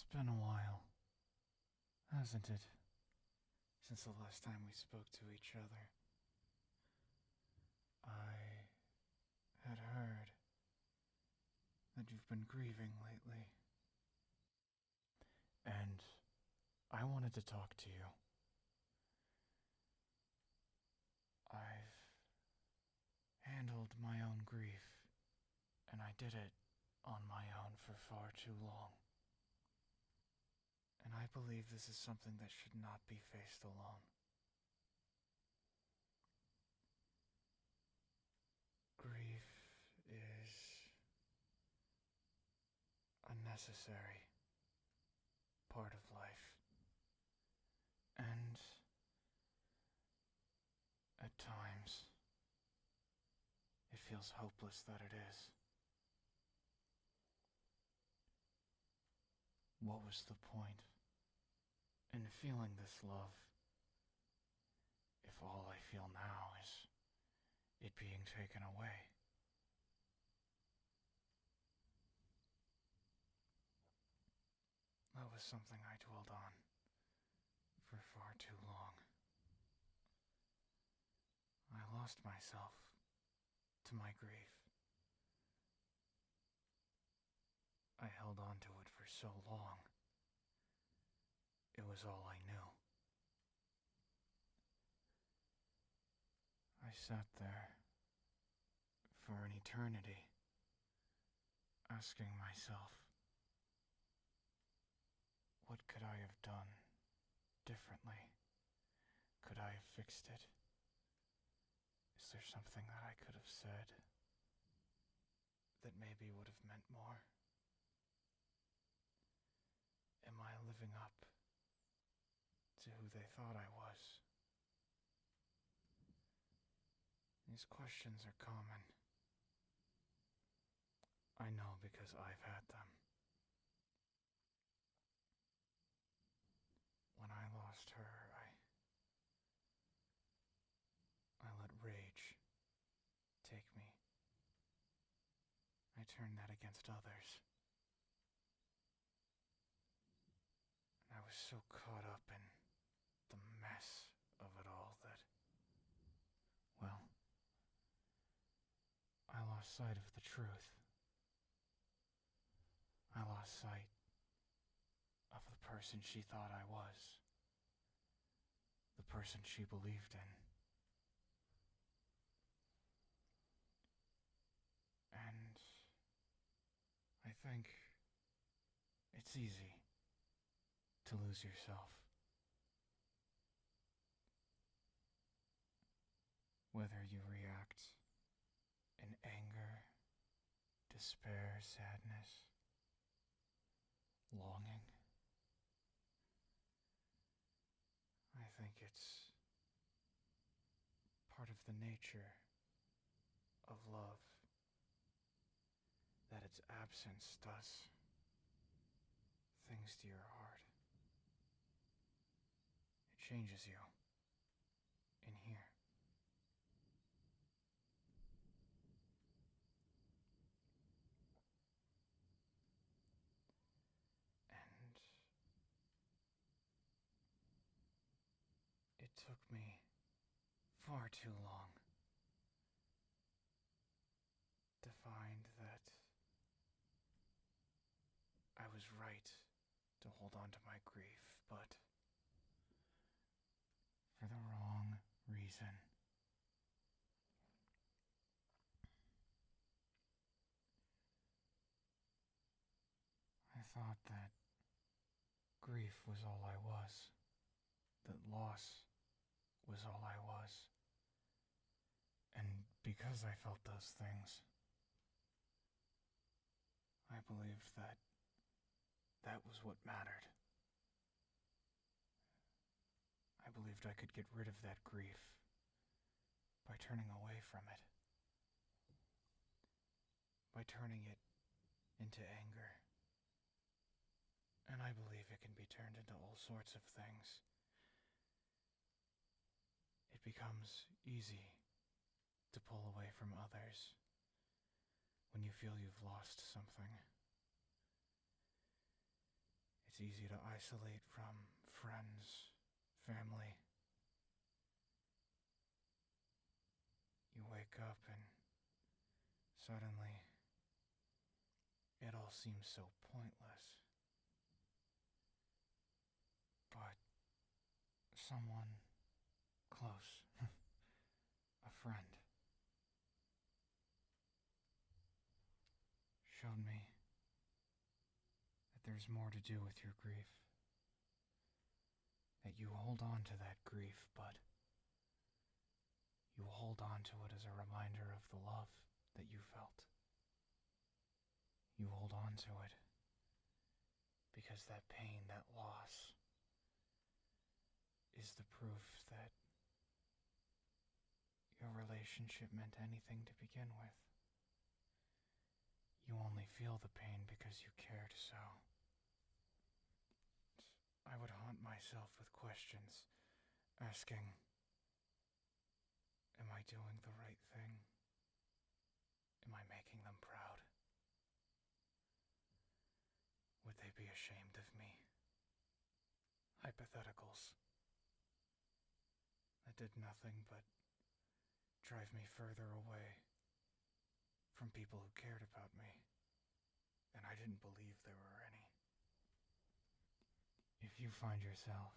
It's been a while, hasn't it? Since the last time we spoke to each other. I had heard that you've been grieving lately. And I wanted to talk to you. I've handled my own grief, and I did it on my own for far too long. And I believe this is something that should not be faced alone. Grief is a necessary part of life. And at times, it feels hopeless that it is. What was the point in feeling this love if all I feel now is it being taken away? That was something I dwelled on for far too long. I lost myself to my grief. I held on to it for so long. It was all I knew. I sat there for an eternity, asking myself, what could I have done differently? Could I have fixed it? Is there something that I could have said that maybe would have meant more? Am I living up to who they thought I was? These questions are common. I know because I've had them. When I lost her, I let rage take me. I turned that against others. And I was so caught up in the mess of it all that, well, I lost sight of the truth. I lost sight of the person she thought I was, the person she believed in. And I think it's easy to lose yourself. Whether you react in anger, despair, sadness, longing, I think it's part of the nature of love that its absence does things to your heart. It changes you in here. And it took me far too long to find that I was right to hold on to my grief, but for the wrong reason. I thought that grief was all I was, that loss was all I was. And because I felt those things, I believed that that was what mattered. I believed I could get rid of that grief by turning away from it, by turning it into anger. And I believe it can be turned into all sorts of things. It becomes easy to pull away from others when you feel you've lost something. It's easy to isolate from friends, family. You wake up and suddenly it all seems so pointless. But someone close, a friend, showed me that there's more to do with your grief. That you hold on to that grief, but you hold on to it as a reminder of the love that you felt. You hold on to it because that pain, that loss, is the proof that your relationship meant anything to begin with. You only feel the pain because you cared so. I would haunt myself with questions, asking, am I doing the right thing? Am I making them proud? Would they be ashamed of me? Hypotheticals that did nothing but drive me further away from people who cared about me, and I didn't believe there were any. If you find yourself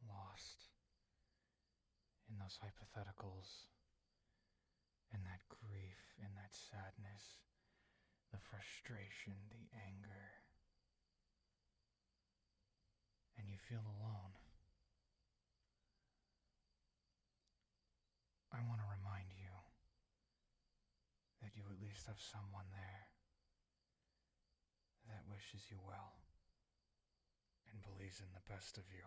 lost in those hypotheticals, in that grief, in that sadness, the frustration, the anger, and you feel alone, I want to remind you that you at least have someone there that wishes you well and believes in the best of you.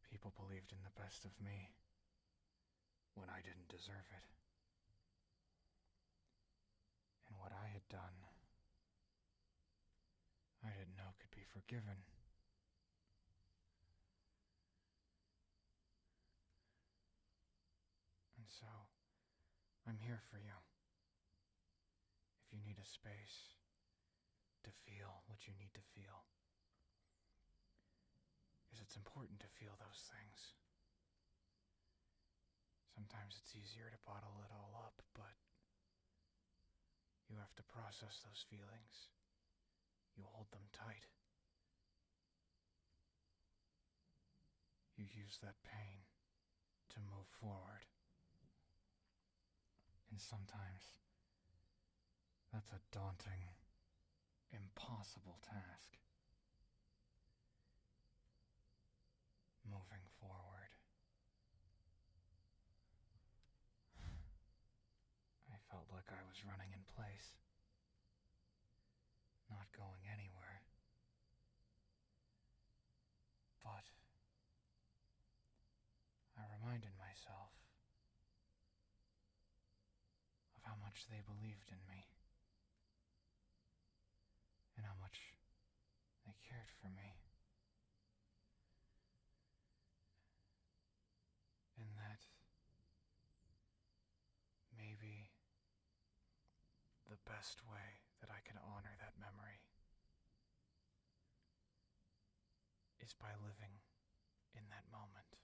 People believed in the best of me when I didn't deserve it. And what I had done, I didn't know could be forgiven. And so, I'm here for you. If you need a space to feel what you need to feel. Because it's important to feel those things. Sometimes it's easier to bottle it all up, but you have to process those feelings. You hold them tight. You use that pain to move forward. And sometimes that's a daunting, impossible task. Moving forward. I felt like I was running in place, not going anywhere. But I reminded myself of how much they believed in me and how much they cared for me. And that maybe the best way that I can honor that memory is by living in that moment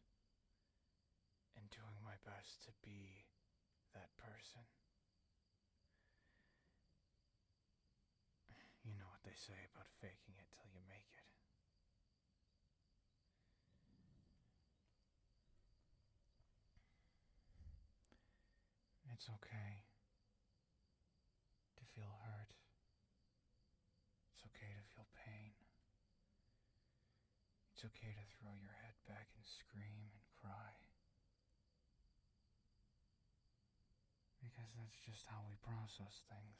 and doing my best to be that person. You know what they say about faking it till you make it. It's okay to feel hurt. It's okay to feel pain. It's okay to throw your head back and scream and cry. Because that's just how we process things.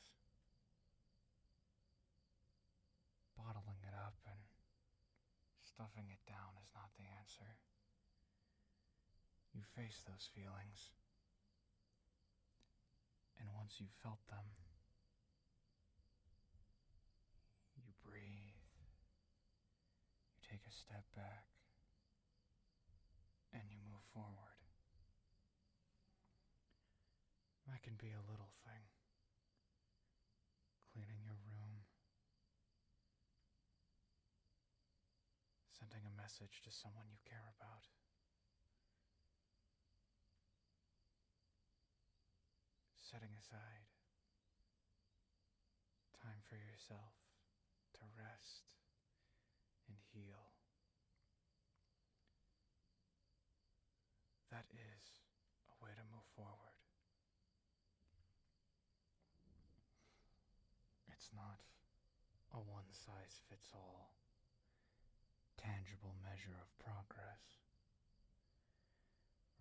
Bottling it up and stuffing it down is not the answer. You face those feelings. And once you've felt them, you breathe. You take a step back. And you move forward. That can be a little thing. Cleaning your room, Sending a message to someone you care about. Setting aside time for yourself to rest and heal. That is a way to move forward. It's not a one-size-fits-all tangible measure of progress.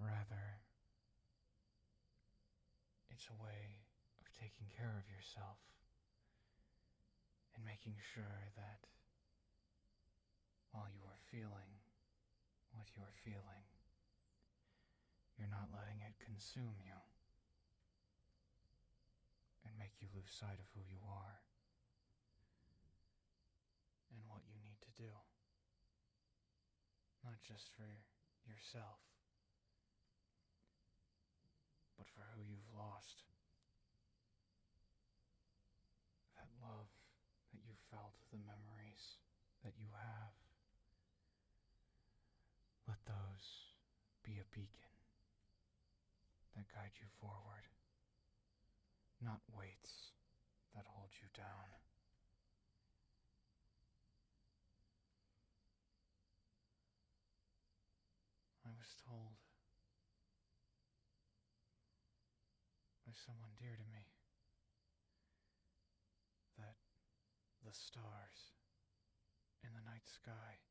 Rather, it's a way of taking care of yourself and making sure that while you are feeling what you are feeling, you're not letting it consume you and make you lose sight of who you are and what you need to do. Not just for yourself, but for who you've lost. That love that you felt, the memories that you have, let those be a beacon that guide you forward, not weights that hold you down. I was told by someone dear to me that the stars in the night sky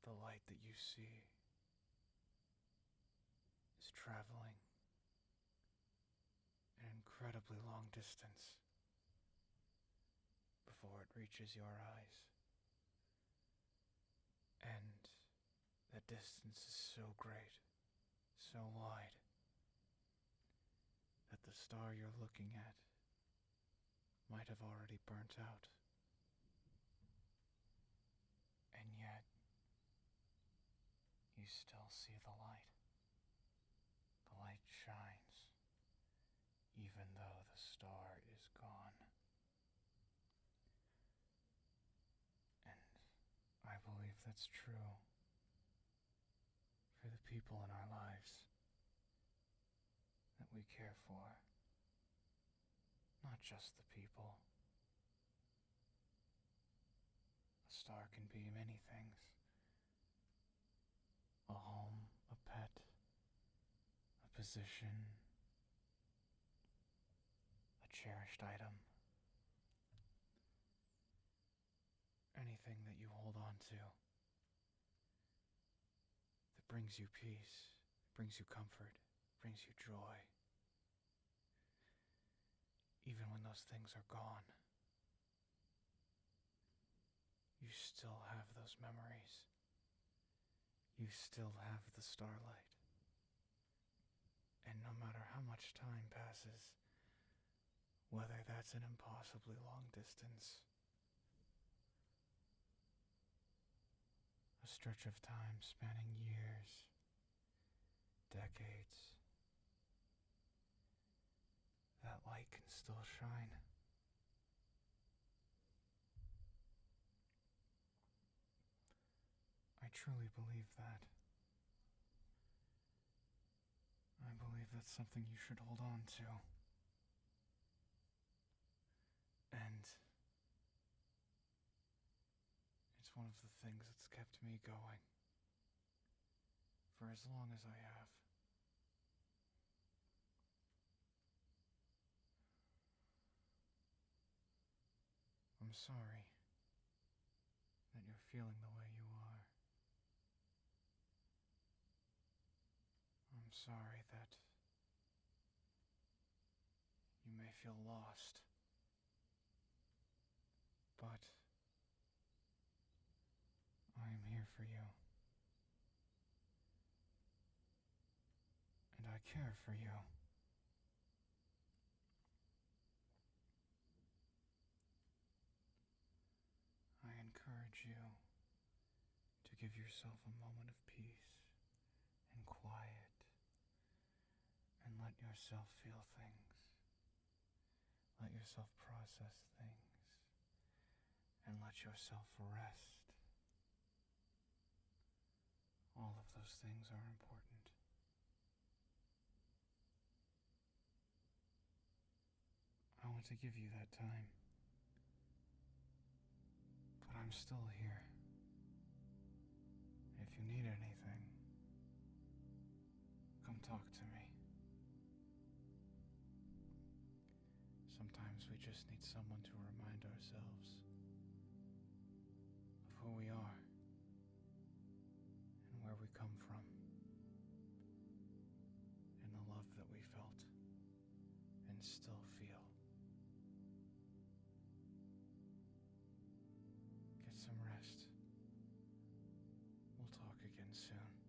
the light that you see is traveling an incredibly long distance before it reaches your eyes. And that distance is so great, so wide, that the star you're looking at might have already burnt out. And yet, you still see the light. The light shines, even though the star is gone. And I believe that's true for the people in our lives that we care for. Not just the people. A star can be many things. A home, a pet, a position, a cherished item. Anything that you hold on to that brings you peace, brings you comfort, brings you joy. Even when those things are gone, you still have those memories. You still have the starlight. And no matter how much time passes, whether that's an impossibly long distance, a stretch of time spanning years, decades, that light can still shine. I truly believe that. I believe that's something you should hold on to. And it's one of the things that's kept me going for as long as I have. I'm sorry that you're feeling the way you are. I'm sorry that you may feel lost, but I am here for you. And I care for you. I encourage you to give yourself a moment of peace and quiet and let yourself feel things. Let yourself process things. let yourself rest. All of those things are important. I want to give you that time. But I'm still here. If you need anything, come talk to me. Sometimes we just need someone to remind ourselves of who we are and where we come from and the love that we felt and still feel. Get some rest. We'll talk again soon.